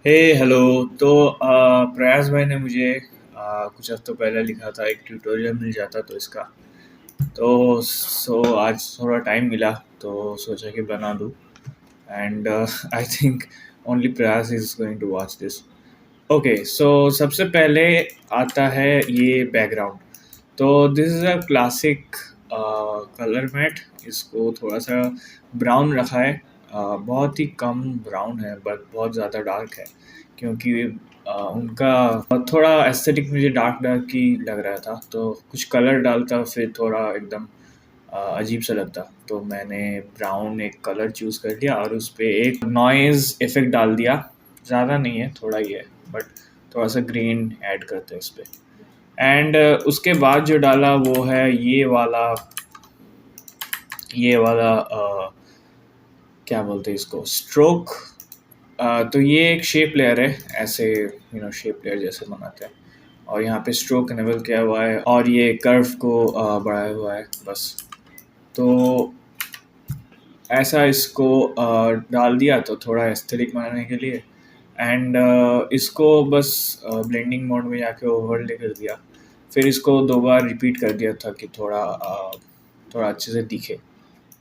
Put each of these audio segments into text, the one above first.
हे hello. तो प्रयास भाई ने मुझे कुछ हफ्तों पहले लिखा था एक ट्यूटोरियल मिल जाता तो इसका। तो आज थोड़ा टाइम मिला तो सोचा कि बना दूँ। And I think only Prayas is going to watch this. Okay, so सबसे पहले आता है ये बैकग्राउंड। तो this is a classic colour matte. इसको थोड़ा सा ब्राउन रखा है। बहुत ही कम ब्राउन है बट बहुत ज़्यादा डार्क है, क्योंकि उनका थोड़ा एस्थेटिक मुझे डार्क डार्क ही लग रहा था, तो कुछ कलर डालता फिर थोड़ा एकदम अजीब सा लगता। तो मैंने ब्राउन एक कलर चूज़ कर लिया और उस पे एक नॉइज़ इफ़ेक्ट डाल दिया। ज़्यादा नहीं है, थोड़ा ही है, बट थोड़ा सा ग्रीन ऐड करते हैं इस पे। एंड उसके बाद जो डाला वो है ये वाला क्या बोलते हैं इसको, स्ट्रोक। तो ये एक शेप लेयर है, ऐसे शेप लेयर जैसे बनाते हैं। और यहाँ पे स्ट्रोक इनेबल किया हुआ है और ये कर्व को बढ़ाया हुआ है बस। तो ऐसा इसको डाल दिया तो थोड़ा एस्थेटिक बनाने के लिए। एंड इसको बस ब्लेंडिंग मोड में जाके ओवरले कर दिया। फिर इसको 2 बार रिपीट कर दिया था कि थोड़ा अच्छे से दिखे।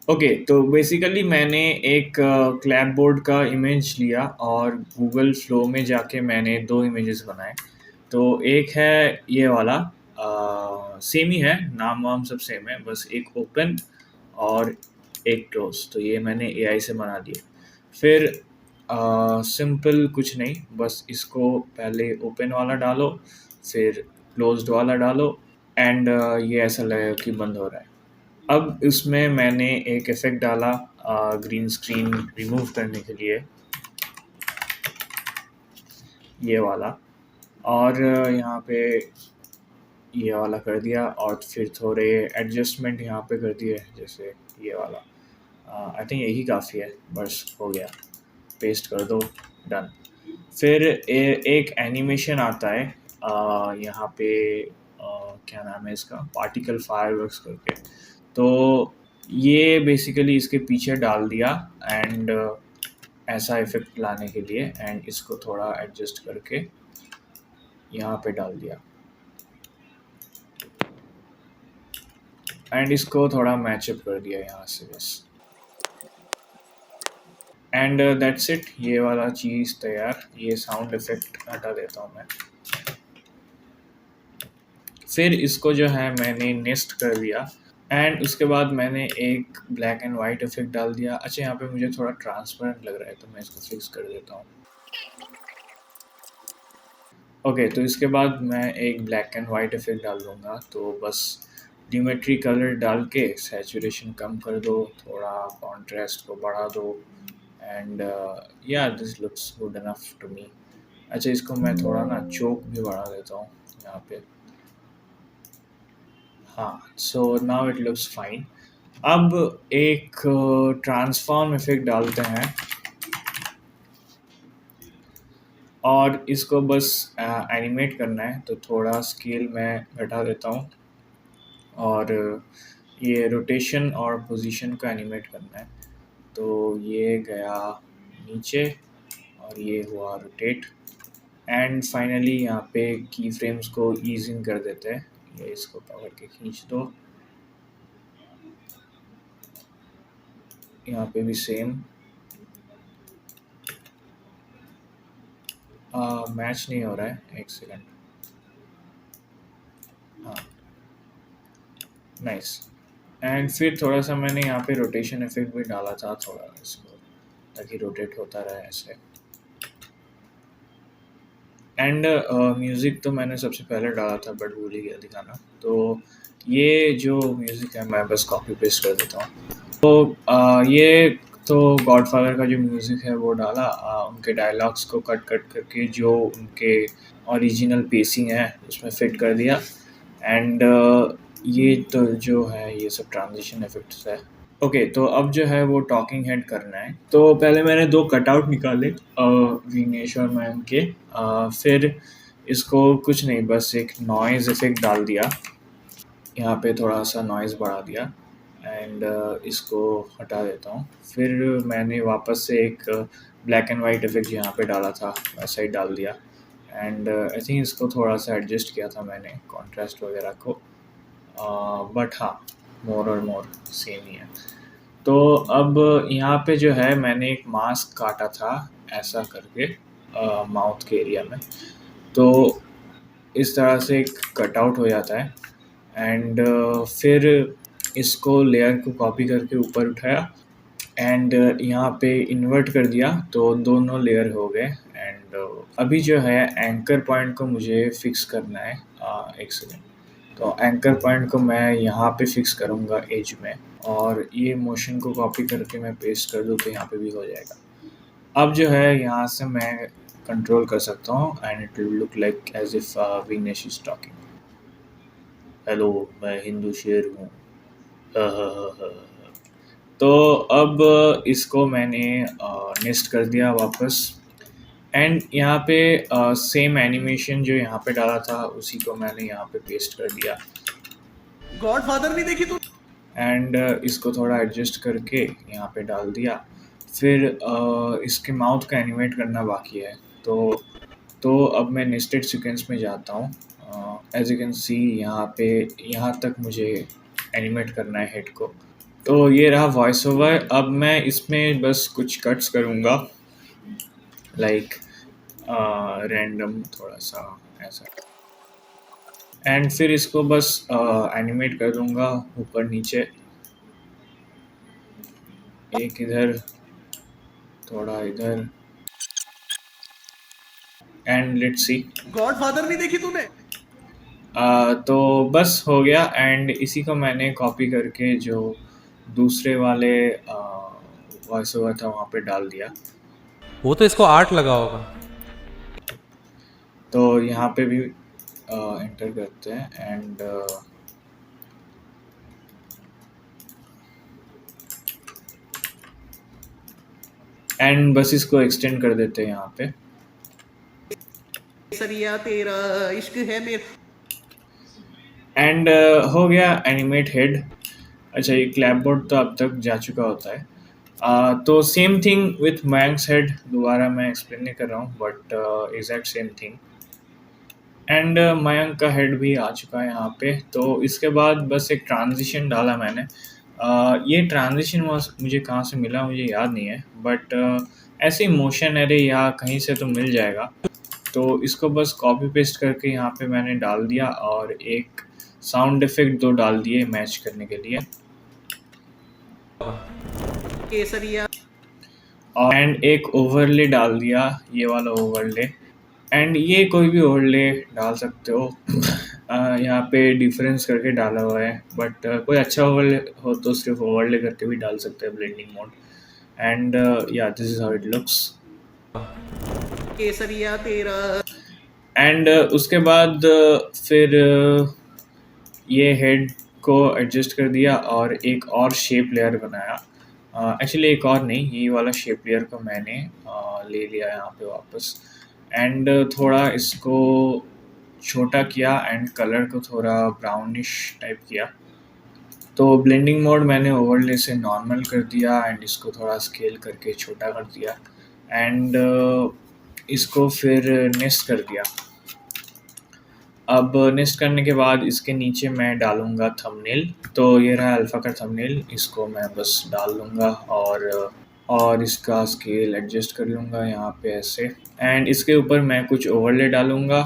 ओके, तो बेसिकली मैंने एक क्लैपबोर्ड का इमेज लिया और गूगल फ्लो में जाके मैंने 2 इमेजेस बनाए। तो एक है ये वाला, सेम ही है, नाम वाम सब सेम है, बस एक ओपन और एक क्लोज। तो ये मैंने एआई से बना दिए। फिर सिंपल कुछ नहीं, बस इसको पहले ओपन वाला डालो, फिर क्लोज्ड वाला डालो। एंड ये ऐसा लगेगा कि बंद हो रहा है। अब इसमें मैंने एक इफ़ेक्ट डाला ग्रीन स्क्रीन रिमूव करने के लिए, ये वाला। और यहाँ पे ये वाला कर दिया और फिर थोड़े एडजस्टमेंट यहाँ पे कर दिए, जैसे ये वाला। आई थिंक यही काफ़ी है, बस हो गया। पेस्ट कर दो, डन। फिर एक एनिमेशन आता है यहाँ पे, क्या नाम है इसका, पार्टिकल फायरवर्क्स करके। तो ये बेसिकली इसके पीछे डाल दिया। एंड ऐसा इफेक्ट लाने के लिए एंड इसको थोड़ा एडजस्ट करके यहाँ पे डाल दिया। एंड इसको थोड़ा मैचअप कर दिया यहाँ से बस। एंड दैट्स इट, ये वाला चीज़ तैयार। ये साउंड इफेक्ट हटा देता हूँ मैं। फिर इसको जो है मैंने नेस्ट कर दिया। एंड उसके बाद मैंने एक ब्लैक एंड वाइट इफेक्ट डाल दिया। अच्छा, यहाँ पे मुझे थोड़ा ट्रांसपेरेंट लग रहा है तो मैं इसको फिक्स कर देता हूँ। ओके, तो इसके बाद मैं एक ब्लैक एंड वाइट इफेक्ट डाल दूँगा। तो बस डिमेट्री कलर डाल के सैचुरेशन कम कर दो, थोड़ा कॉन्ट्रास्ट को बढ़ा दो। एंड या this looks good enough to me. अच्छा, इसको मैं थोड़ा ना चोक भी बढ़ा देता हूँ यहाँ पे। हाँ, so now it looks fine. अब एक ट्रांसफॉर्म इफेक्ट डालते हैं और इसको बस एनिमेट करना है। तो थोड़ा स्केल मैं घटा देता हूँ और ये रोटेशन और पोजीशन को एनिमेट करना है। तो ये गया नीचे और ये हुआ रोटेट। एंड फाइनली यहाँ पे की फ्रेम्स को ईज इन कर देते हैं। ये इसको पकड़ के खींच दो। यहाँ पे भी सेम। मैच नहीं हो रहा है, एक सेकंड। हाँ, नाइस। एंड फिर थोड़ा सा मैंने यहाँ पे रोटेशन इफेक्ट भी डाला था थोड़ा इसको, ताकि रोटेट होता रहे ऐसे। एंड म्यूज़िक तो मैंने सबसे पहले डाला था बट भूल ही गया दिखाना। तो ये जो म्यूज़िक है मैं बस कॉपी पेस्ट कर देता हूँ। तो ये तो गॉडफादर का जो म्यूज़िक है वो डाला। उनके डायलॉग्स को कट कट करके जो उनके ओरिजिनल पेसिंग है उसमें फिट कर दिया। एंड ये तो जो है ये सब ट्रांजिशन इफेक्ट्स है। ओके, तो अब जो है वो टॉकिंग हेड करना है। तो पहले मैंने 2 कटआउट निकाले विग्नेश और मैम के। फिर इसको कुछ नहीं, बस एक नॉइज़ इफेक्ट डाल दिया। यहाँ पे थोड़ा सा नॉइज़ बढ़ा दिया। एंड इसको हटा देता हूँ। फिर मैंने वापस से एक ब्लैक एंड वाइट इफेक्ट यहाँ पे डाला था वैसा ही डाल दिया। एंड आई थिंक इसको थोड़ा सा एडजस्ट किया था मैंने कॉन्ट्रास्ट वगैरह को, बट हाँ मोर और मोर सेम ही है। तो अब यहाँ पे जो है मैंने एक मास्क काटा था ऐसा करके माउथ के एरिया में, तो इस तरह से एक कटआउट हो जाता है। एंड फिर इसको लेयर को कॉपी करके ऊपर उठाया एंड यहाँ पे इन्वर्ट कर दिया तो दोनों लेयर हो गए। एंड अभी जो है एंकर पॉइंट को मुझे फिक्स करना है, एक सेकेंड। तो एंकर पॉइंट को मैं यहाँ पे फिक्स करूँगा एज में, और ये मोशन को कॉपी करके मैं पेस्ट कर दूँ तो यहाँ पे भी हो जाएगा। अब जो है यहाँ से मैं कंट्रोल कर सकता हूँ and it will look like as if Vignesh is talking. Hello, मैं हिंदू शेर हूँ। तो अब इसको मैंने नेस्ट कर दिया वापस, एंड यहाँ पे सेम एनिमेशन जो यहाँ पे डाला था उसी को मैंने यहाँ पे पेस्ट कर दिया। गॉडफादर नहीं देखी तू? एंड इसको थोड़ा एडजस्ट करके यहाँ पे डाल दिया। फिर इसके माउथ का एनिमेट करना बाकी है, तो अब मैं नेस्टेड सीक्वेंस में जाता हूँ। एज यू कैन सी यहाँ पे यहाँ तक मुझे एनिमेट करना है हेड को। तो ये रहा वॉइस ओवर। अब मैं इसमें बस कुछ कट्स करूँगा, लाइक रैंडम थोड़ा सा ऐसा, एंड फिर इसको बस एनिमेट कर दूँगा ऊपर नीचे, एक इधर थोड़ा इधर, एंड लेट्स सी। गॉडफादर नहीं देखी तूने? तो बस हो गया। एंड इसी को मैंने कॉपी करके जो दूसरे वाले वॉइस ओवर था वहाँ पे डाल दिया। वो तो इसको आर्ट लगा होगा। तो यहाँ पे भी एंटर करते हैं एंड बस इसको एक्सटेंड कर देते हैं यहाँ पे। सरिया तेरा इश्क है मेरा। एंड हो गया एनिमेट हेड। अच्छा, ये क्लैप बोर्ड तो अब तक जा चुका होता है। तो सेम थिंग विथ मयंक्स हेड, दोबारा मैं एक्सप्लेन नहीं कर रहा हूँ but exact same thing. And Mayank का हेड भी आ चुका है यहाँ पे। तो इसके बाद बस एक ट्रांजिशन डाला मैंने। ये ट्रांजिशन मुझे कहाँ से मिला मुझे याद नहीं है, बट ऐसे मोशन एरे या कहीं से तो मिल जाएगा। तो इसको बस कॉपी पेस्ट करके यहाँ पे मैंने डाल दिया, और एक साउंड इफेक्ट दो डाल दिए मैच करने के लिए, केसरिया। एंड एक ओवरले डाल दिया, ये वाला ओवरले। एंड ये कोई भी ओवरले डाल सकते हो। यहाँ पे डिफरेंस करके डाला हुआ है, बट कोई अच्छा ओवरले हो तो सिर्फ ओवरले करके भी डाल सकते हैं, ब्लेंडिंग मोड। एंड या this is how it looks. केसरिया तेरा। एंड उसके बाद फिर ये हेड को एडजस्ट कर दिया और एक और शेप लेयर बनाया। एक्चुअली एक और नहीं, ये वाला शेप लेयर को मैंने ले लिया यहाँ पे वापस, एंड थोड़ा इसको छोटा किया एंड कलर को थोड़ा ब्राउनिश टाइप किया। तो ब्लेंडिंग मोड मैंने ओवरले से नॉर्मल कर दिया एंड इसको थोड़ा स्केल करके छोटा कर दिया, एंड इसको फिर नेस्ट कर दिया। अब नेस्ट करने के बाद इसके नीचे मैं डालूँगा थंबनेल। तो ये रहा अल्फ़ा का थंबनेल, इसको मैं बस डाल लूँगा और इसका स्केल एडजस्ट कर लूँगा यहाँ पे ऐसे, एंड इसके ऊपर मैं कुछ ओवरले डालूँगा।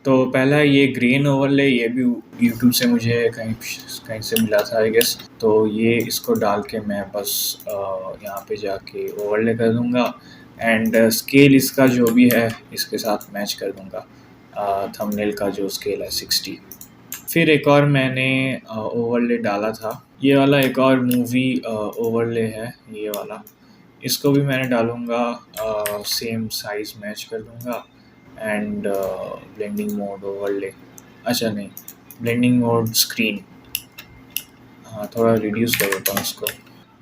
तो पहला ये ग्रीन ओवरले, ये भी यूट्यूब से मुझे कहीं से मिला था आई गेस। तो ये इसको डाल के मैं बस यहाँ पे जाके ओवरले कर दूँगा, एंड स्केल इसका जो भी है इसके साथ मैच कर दूँगा। थंबनेल का जो स्केल है 60। फिर एक और मैंने ओवरले डाला था, ये वाला एक और मूवी ओवरले है ये वाला, इसको भी मैंने डालूँगा, सेम साइज़ मैच कर दूँगा, एंड ब्लेंडिंग मोड ओवरले, अच्छा नहीं ब्लेंडिंग मोड स्क्रीन, हाँ थोड़ा रिड्यूस कर देता हूँ इसको,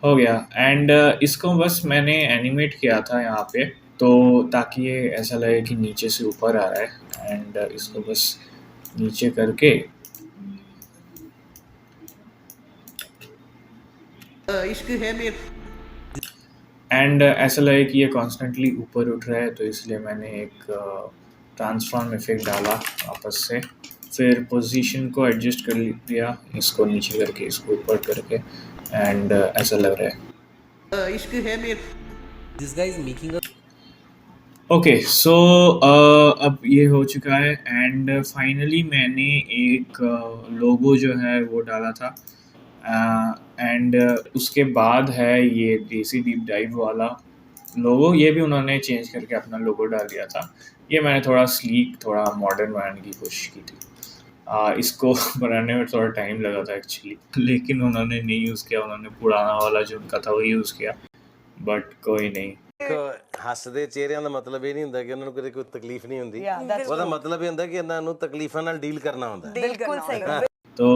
हो गया। एंड इसको बस मैंने एनिमेट किया था यहाँ पे, तो ताकि ये ऐसा लगे कि नीचे से ऊपर आ रहा है, एंड इसको बस नीचे करके इश्क है मेरा। एंड ऐसा लगे कि ये कॉन्स्टेंटली ऊपर उठ रहा है, तो इसलिए मैंने एक ट्रांसफॉर्म इफेक्ट डाला वापस से। फिर पोजीशन को एडजस्ट कर दिया, इसको नीचे करके इसको ऊपर करके, एंड ऐसा लग रहा है। इश्क है मेरा This guy is making a okay so अब ये हो चुका है, एंड फाइनली मैंने एक लोगो जो है वो डाला था, एंड उसके बाद है ये देसी डीप डाइव वाला लोगो। ये भी उन्होंने चेंज करके अपना लोगो डाल दिया था। ये मैंने थोड़ा स्लीक, थोड़ा मॉडर्न बनाने की कोशिश की थी। इसको बनाने में थोड़ा टाइम लगा था एक्चुअली, लेकिन उन्होंने नहीं यूज़ किया, उन्होंने पुराना वाला जो उनका था वो यूज़ किया, बट कोई नहीं। ਇੱਕ ਹੱਸਦੇ ਚਿਹਰਿਆਂ ਦਾ ਮਤਲਬ ਇਹ ਨਹੀਂ ਹੁੰਦਾ ਕਿ ਉਹਨਾਂ ਨੂੰ ਕਦੇ ਕੋਈ ਤਕਲੀਫ ਨਹੀਂ ਹੁੰਦੀ ਉਹਦਾ ਮਤਲਬ ਇਹ ਹੁੰਦਾ ਕਿ ਇਹਨਾਂ ਨੂੰ ਤਕਲੀਫਾਂ ਨਾਲ ਡੀਲ ਕਰਨਾ ਹੁੰਦਾ ਹੈ। बिल्कुल सही तो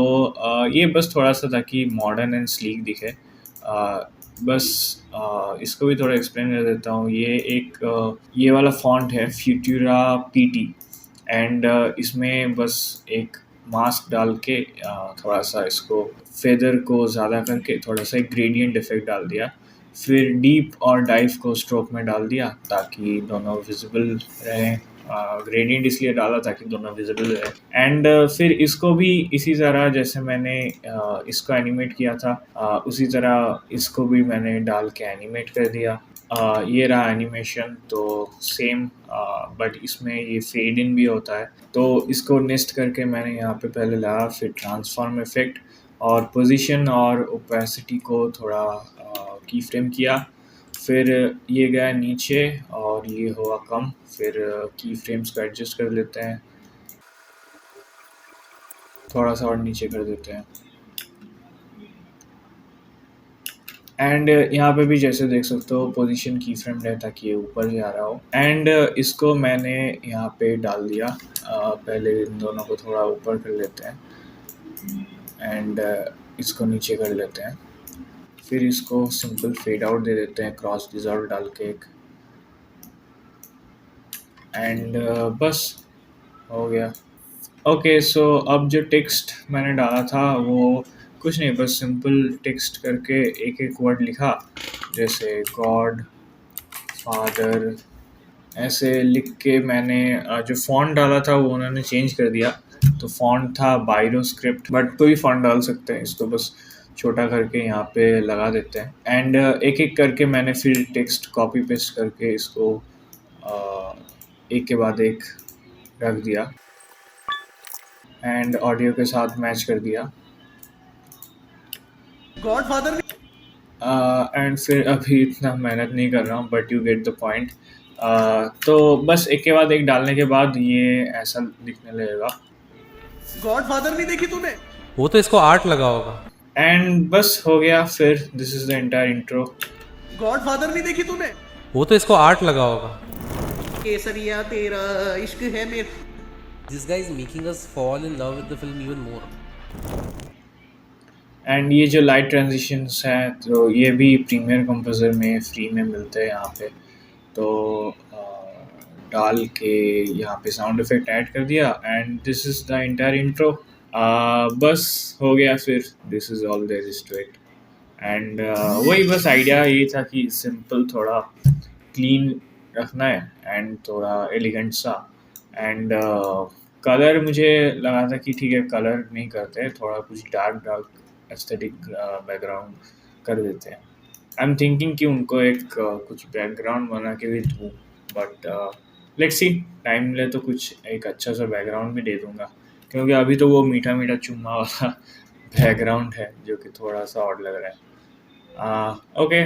ये बस थोड़ा सा ताकि मॉडर्न एंड स्लीक दिखे, बस इसको भी थोड़ा एक्सप्लेन कर देता हूँ। ये एक ये वाला फॉन्ट है फ्यूटूरा पीटी, एंड इसमें बस एक मास्क डाल के थोड़ा सा इसको फेदर को ज़्यादा करके थोड़ा सा एक ग्रेडियंट इफेक्ट डाल दिया। फिर डीप और डाइव को स्ट्रोक में डाल दिया ताकि दोनों विजिबल रहें। ग्रेडियंट इसलिए डाला ताकि दोनों विजिबल रहे। एंड फिर इसको भी इसी तरह जैसे मैंने इसको एनिमेट किया था, उसी तरह इसको भी मैंने डाल के एनिमेट कर दिया। ये रहा एनिमेशन, तो सेम, बट इसमें ये फेड इन भी होता है। तो इसको नेस्ट करके मैंने यहाँ पे पहले लाया, फिर ट्रांसफॉर्म इफेक्ट और पोजीशन और ओपेसिटी को थोड़ा की फ्रेम किया। फिर ये गया नीचे और ये हुआ कम, फिर की फ्रेम्स को एडजस्ट कर लेते हैं, थोड़ा सा और नीचे कर देते हैं। एंड यहाँ पे भी जैसे देख सकते हो पोजीशन की फ्रेम है ताकि ये ऊपर जा रहा हो। एंड इसको मैंने यहाँ पे डाल दिया। पहले इन दोनों को थोड़ा ऊपर कर लेते हैं एंड इसको नीचे कर लेते हैं। फिर इसको सिंपल फेड आउट दे देते हैं क्रॉस डिजॉल्व डाल के एक, एंड बस हो गया। ओके सो अब जो टेक्स्ट मैंने डाला था वो कुछ नहीं, बस सिंपल टेक्स्ट करके एक एक वर्ड लिखा, जैसे गॉड, फादर, ऐसे लिख के मैंने जो फॉन्ट डाला था वो उन्होंने चेंज कर दिया। तो फॉन्ट था बायरो स्क्रिप्ट, बट कोई फॉन्ट डाल सकते हैं, इसको बस छोटा करके यहाँ पे लगा देते हैं। एंड एक एक करके मैंने फिर टेक्स्ट कॉपी पेस्ट करके इसको एक के बाद एक रख दिया एंड ऑडियो के साथ मैच कर दिया। गॉडफादर एंड फिर अभी इतना मेहनत नहीं कर रहा हूँ, but you get the point. तो बस एक के बाद एक डालने के बाद ये ऐसा दिखने लगेगा। गॉडफादर नहीं देखी तूने? वो तो इसको आर्ट लगा होगा। एंड बस हो गया, फिर this is the entire intro. Godfather नहीं देखी तूने? वो तो इसको आर्ट लगा होगा। केसरिया तेरा इश्क है मेरा This guy is making us fall in love with the film even more. And ये जो लाइट ट्रांजिशंस हैं तो ये भी प्रीमियर कंपोजर में फ्री में मिलते हैं यहाँ पे। तो डाल के यहाँ पे साउंड इफेक्ट ऐड कर दिया and this is the entire intro. बस हो गया, फिर this is all there is to it. And वही बस आइडिया ये था कि सिंपल थोड़ा क्लीन रखना है एंड थोड़ा एलिगेंट सा। एंड कलर मुझे लगा था कि ठीक है कलर नहीं करते, थोड़ा कुछ डार्क एस्थेटिक बैकग्राउंड कर देते हैं। आई एम थिंकिंग कि उनको एक कुछ बैकग्राउंड बना के भी दूँ, बट लेट्स सी, टाइम मिले तो कुछ एक अच्छा सा बैकग्राउंड भी दे दूँगा, क्योंकि अभी तो वो मीठा मीठा चुम्मा वाला बैकग्राउंड है जो कि थोड़ा सा ऑड लग रहा है। Okay,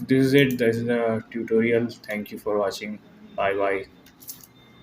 this is it, this is the tutorial. Thank you for watching, bye bye.